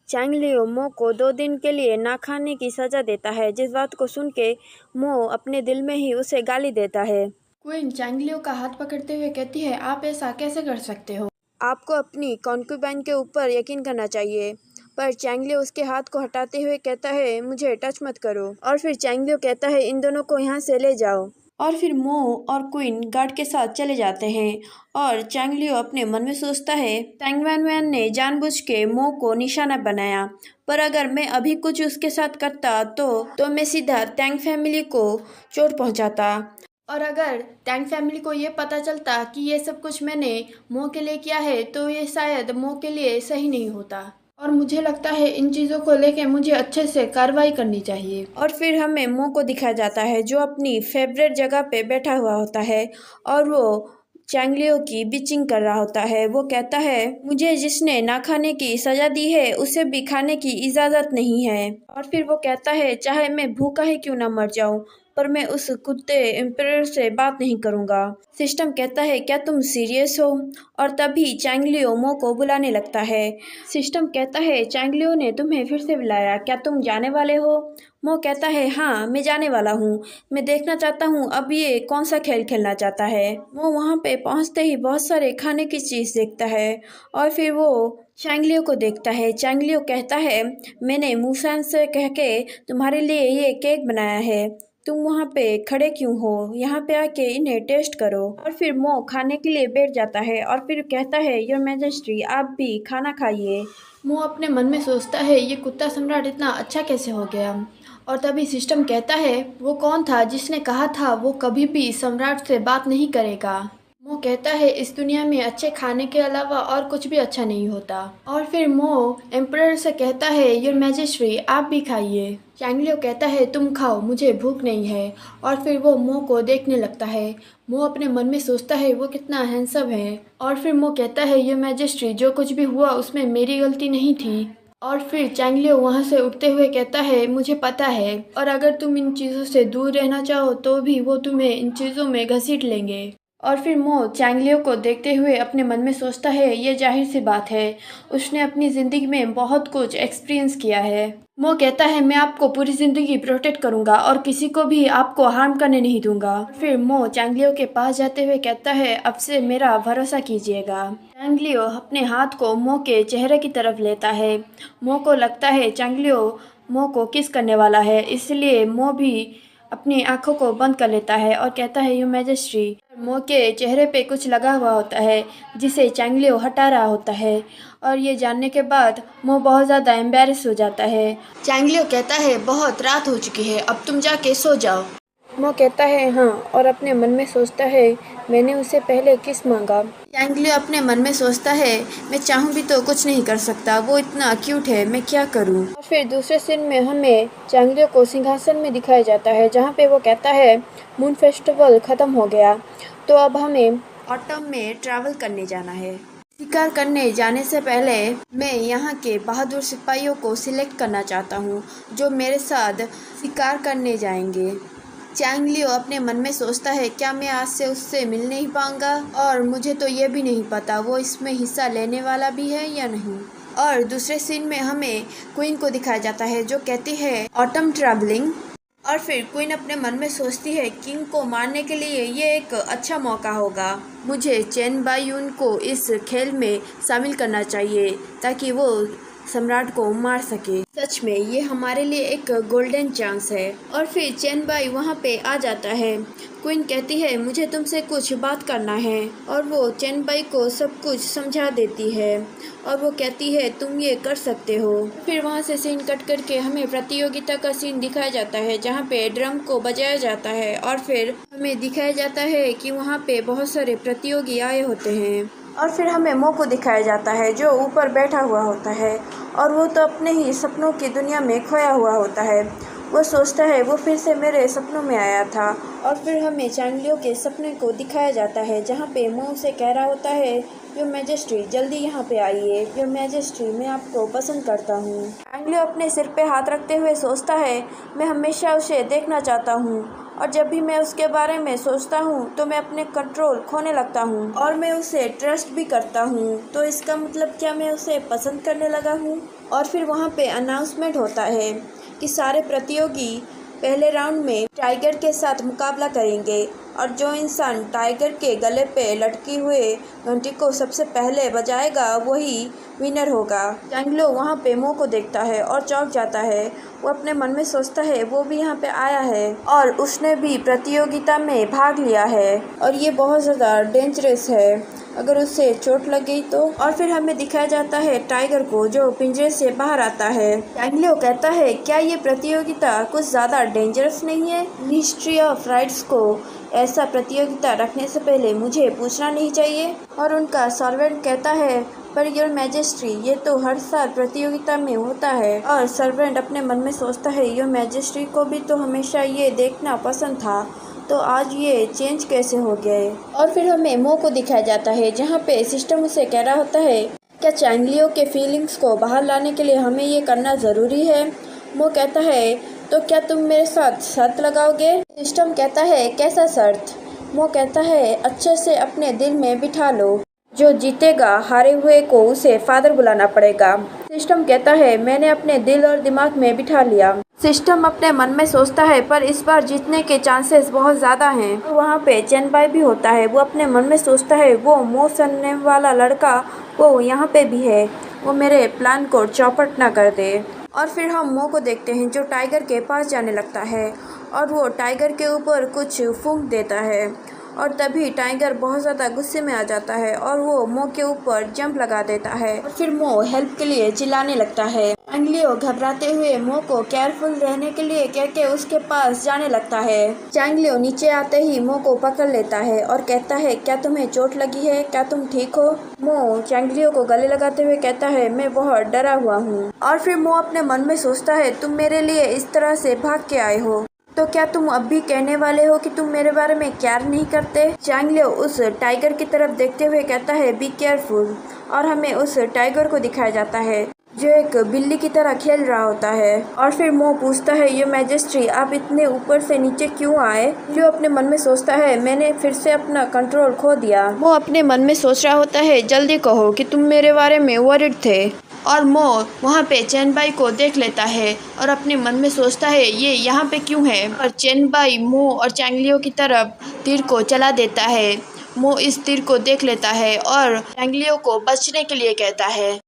Chang लियो मो को 2 दिन के लिए ना खाने की सजा देता है, जिस बात को सुन के मो अपने दिल में ही उसे गाली देता है। क्वीन चैंग लियो का हाथ पकड़ते हुए कहती है, आप ऐसा कैसे कर सकते हो? आपको अपनी कॉन्क्यूबाइन के ऊपर यकीन करना चाहिए। पर चैंग लियो उसके हाथ को हटाते हुए कहता है, मुझे टच मत करो। और फिर चैंग लियो कहता है, इन दोनों को यहाँ से ले जाओ। और फिर मो और क्वीन गार्ड के साथ चले जाते हैं और चैंग लियो अपने मन में सोचता है, टैंग वैन वैन ने जानबूझ के मो को निशाना बनाया, पर अगर मैं अभी कुछ उसके साथ करता तो मैं सीधा टैंग फैमिली को चोट पहुंचाता। और अगर टैंग फैमिली को ये पता चलता कि ये सब कुछ मैंने मो के लिए किया है तो ये शायद मो के लिए सही नहीं होता। और मुझे लगता है इन चीज़ों को लेके मुझे अच्छे से कार्रवाई करनी चाहिए। और फिर हमें मो को दिखाया जाता है जो अपनी फेवरेट जगह पे बैठा हुआ होता है और वो चैंग लियो की बिचिंग कर रहा होता है। वो कहता है, मुझे जिसने ना खाने की सजा दी है उसे भी खाने की इजाज़त नहीं है। और फिर वो कहता है, चाहे मैं भूखा ही क्यों ना मर जाऊं, पर मैं उस कुत्ते एम्परर से बात नहीं करूंगा। सिस्टम कहता है, क्या तुम सीरियस हो? और तभी चैंग लियो मो को बुलाने लगता है। सिस्टम कहता है, चैंग लियो ने तुम्हें फिर से बुलाया, क्या तुम जाने वाले हो? मो कहता है, हाँ मैं जाने वाला हूँ, मैं देखना चाहता हूँ अब ये कौन सा खेल खेलना चाहता है। मो वहाँ पे पहुँचते ही बहुत सारे खाने की चीज़ देखता है और फिर वो चैंग लियो को देखता है। चैंग लियो कहता है, मैंने मूसान से कह के तुम्हारे लिए ये केक बनाया है, तुम वहाँ पे खड़े क्यों हो? यहाँ पे आके इन्हें टेस्ट करो। और फिर मो खाने के लिए बैठ जाता है और फिर कहता है, योर मैजेस्टी आप भी खाना खाइए। मो अपने मन में सोचता है, ये कुत्ता सम्राट इतना अच्छा कैसे हो गया? और तभी सिस्टम कहता है, वो कौन था जिसने कहा था वो कभी भी सम्राट से बात नहीं करेगा? मो कहता है, इस दुनिया में अच्छे खाने के अलावा और कुछ भी अच्छा नहीं होता। और फिर मो एम्परर से कहता है, योर मैजेस्टी आप भी खाइए। चैंग लियो कहता है, तुम खाओ, मुझे भूख नहीं है। और फिर वो मो को देखने लगता है। मो अपने मन में सोचता है, वो कितना हैंडसम है। और फिर मो कहता है, योर मैजेस्टी जो कुछ भी हुआ उसमें मेरी गलती नहीं थी। और फिर चैंग लियो वहाँ से उठते हुए कहता है, मुझे पता है, और अगर तुम इन चीज़ों से दूर रहना चाहो तो भी वो तुम्हें इन चीज़ों में घसीट लेंगे। और फिर मो चैंग लियो को देखते हुए अपने मन में सोचता है, ये जाहिर सी बात है, उसने अपनी ज़िंदगी में बहुत कुछ एक्सपीरियंस किया है। मो कहता है, मैं आपको पूरी ज़िंदगी प्रोटेक्ट करूंगा और किसी को भी आपको हार्म करने नहीं दूंगा। फिर मो चैंग लियो के पास जाते हुए कहता है, अब से मेरा भरोसा कीजिएगा। चैंग लियो अपने हाथ को मो के चेहरे की तरफ लेता है। मो को लगता है चैंग लियो मो को किस करने वाला है, इसलिए मो भी अपनी आंखों को बंद कर लेता है और कहता है, योर मैजेस्टी। मो के चेहरे पे कुछ लगा हुआ होता है जिसे चैंग लियो हटा रहा होता है और ये जानने के बाद मो बहुत ज़्यादा एम्बैरेस हो जाता है। चैंग लियो कहता है, बहुत रात हो चुकी है, अब तुम जाके सो जाओ। मो कहता है, हाँ, और अपने मन में सोचता है, मैंने उसे पहले किस मांगा। चैंग लियो अपने मन में सोचता है, मैं चाहूँ भी तो कुछ नहीं कर सकता, वो इतना क्यूट है, मैं क्या करूँ। और फिर दूसरे सीन में हमें चैंग लियो को सिंहासन में दिखाया जाता है जहाँ पे वो कहता है, मून फेस्टिवल ख़त्म हो गया, तो अब हमें ऑटम में ट्रैवल करने जाना है। शिकार करने जाने से पहले मैं यहाँ के बहादुर सिपाहियों को सिलेक्ट करना चाहता हूँ जो मेरे साथ शिकार करने जाएंगे। चैंग लियो अपने मन में सोचता है, क्या मैं आज से उससे मिल नहीं पाऊंगा, और मुझे तो ये भी नहीं पता वो इसमें हिस्सा लेने वाला भी है या नहीं। और दूसरे सीन में हमें क्वीन को दिखाया जाता है जो कहती है, ऑटम ट्रैवलिंग। और फिर क्वीन अपने मन में सोचती है, किंग को मारने के लिए ये एक अच्छा मौका होगा, मुझे चेन बायुन को इस खेल में शामिल करना चाहिए ताकि वो सम्राट को मार सके। सच में ये हमारे लिए एक गोल्डन चांस है। और फिर चेन बाई वहाँ पे आ जाता है। क्वीन कहती है, मुझे तुमसे कुछ बात करना है, और वो चेन बाई को सब कुछ समझा देती है और वो कहती है, तुम ये कर सकते हो। फिर वहाँ से सीन कट करके हमें प्रतियोगिता का सीन दिखाया जाता है जहाँ पे ड्रम को बजाया जाता है और फिर हमें दिखाया जाता है कि वहाँ पे बहुत सारे प्रतियोगी आए होते हैं। और फिर हमें मो को दिखाया जाता है जो ऊपर बैठा हुआ होता है और वो तो अपने ही सपनों की दुनिया में खोया हुआ होता है। वो सोचता है, वो फिर से मेरे सपनों में आया था। और फिर हमें चैंग लियो के सपने को दिखाया जाता है जहाँ पे मो से कह रहा होता है, योर मैजेस्टी जल्दी यहाँ पे आइए, योर मैजेस्टी मैं आपको पसंद करता हूँ। चैंग लियो अपने सिर पे हाथ रखते हुए सोचता है, मैं हमेशा उसे देखना चाहता हूँ। और जब भी मैं उसके बारे में सोचता हूँ तो मैं अपने कंट्रोल खोने लगता हूँ और मैं उसे ट्रस्ट भी करता हूँ। तो इसका मतलब क्या मैं उसे पसंद करने लगा हूँ? और फिर वहाँ पे अनाउंसमेंट होता है कि सारे प्रतियोगी पहले राउंड में टाइगर के साथ मुकाबला करेंगे और जो इंसान टाइगर के गले पे लटकी हुए घंटी को सबसे पहले बजाएगा वही विनर होगा। चैंगलियो वहाँ पे मो को देखता है और चौंक जाता है। वो अपने मन में सोचता है वो भी यहाँ पे आया है और उसने भी प्रतियोगिता में भाग लिया है और ये बहुत ज़्यादा डेंजरस है अगर उसे चोट लग गई तो। और फिर हमें दिखाया जाता है टाइगर को जो पिंजरे से बाहर आता है। चैंगलियो कहता है क्या ये प्रतियोगिता कुछ ज़्यादा डेंजरस नहीं है? मिनिस्ट्री ऑफ राइट्स को ऐसा प्रतियोगिता रखने से पहले मुझे पूछना नहीं चाहिए? और उनका सर्वेंट कहता है पर योर मैजेस्ट्री ये तो हर साल प्रतियोगिता में होता है। और सर्वेंट अपने मन में सोचता है योर मैजेस्ट्री को भी तो हमेशा ये देखना पसंद था तो आज ये चेंज कैसे हो गए? और फिर हमें मो को दिखाया जाता है जहाँ पे सिस्टम उसे कह रहा होता है क्या चैंगलियो के फीलिंग्स को बाहर लाने के लिए हमें ये करना ज़रूरी है? मो कहता है तो क्या तुम मेरे साथ शर्त लगाओगे? सिस्टम कहता है कैसा शर्त? मो कहता है अच्छे से अपने दिल में बिठा लो, जो जीतेगा हारे हुए को उसे फादर बुलाना पड़ेगा। सिस्टम कहता है मैंने अपने दिल और दिमाग में बिठा लिया। सिस्टम अपने मन में सोचता है पर इस बार जीतने के चांसेस बहुत ज़्यादा हैं। तो वहाँ पे चेनबाई भी होता है। वो अपने मन में सोचता है वो मो सनने वाला लड़का वो यहाँ पे भी है, वो मेरे प्लान को चौपट ना कर दे। और फिर हम मो को देखते हैं जो टाइगर के पास जाने लगता है और वो टाइगर के ऊपर कुछ फूंक देता है और तभी टाइगर बहुत ज़्यादा गुस्से में आ जाता है और वो मो के ऊपर जंप लगा देता है और फिर मो हेल्प के लिए चिल्लाने लगता है। चैंगलियो घबराते हुए मो को केयरफुल रहने के लिए कह के उसके पास जाने लगता है। चैंगलियो नीचे आते ही मो को पकड़ लेता है और कहता है क्या तुम्हें चोट लगी है? क्या तुम ठीक हो? मो चैंगलियो को गले लगाते हुए कहता है मैं बहुत डरा हुआ हूँ। और फिर मो अपने मन में सोचता है तुम मेरे लिए इस तरह से भाग के आए हो तो क्या तुम अब भी कहने वाले हो कि तुम मेरे बारे में केयर नहीं करते? चैंगलियो उस टाइगर की तरफ देखते हुए कहता है बी केयरफुल और हमें उस टाइगर को दिखाया जाता है जो एक बिल्ली की तरह खेल रहा होता है। और फिर मो पूछता है योर मैजेस्ट्री आप इतने ऊपर से नीचे क्यों आए? जो अपने मन में सोचता है मैंने फिर से अपना कंट्रोल खो दिया। मो अपने मन में सोच रहा होता है जल्दी कहो कि तुम मेरे बारे में वरिड थे। और मो वहाँ पे चेनबाई को देख लेता है और अपने मन में सोचता है ये यहाँ पे क्यों है? और चेनबाई मो और चैंगलियो की तरफ तीर को चला देता है। मो इस तीर को देख लेता है और चैंगलियो को बचने के लिए कहता है।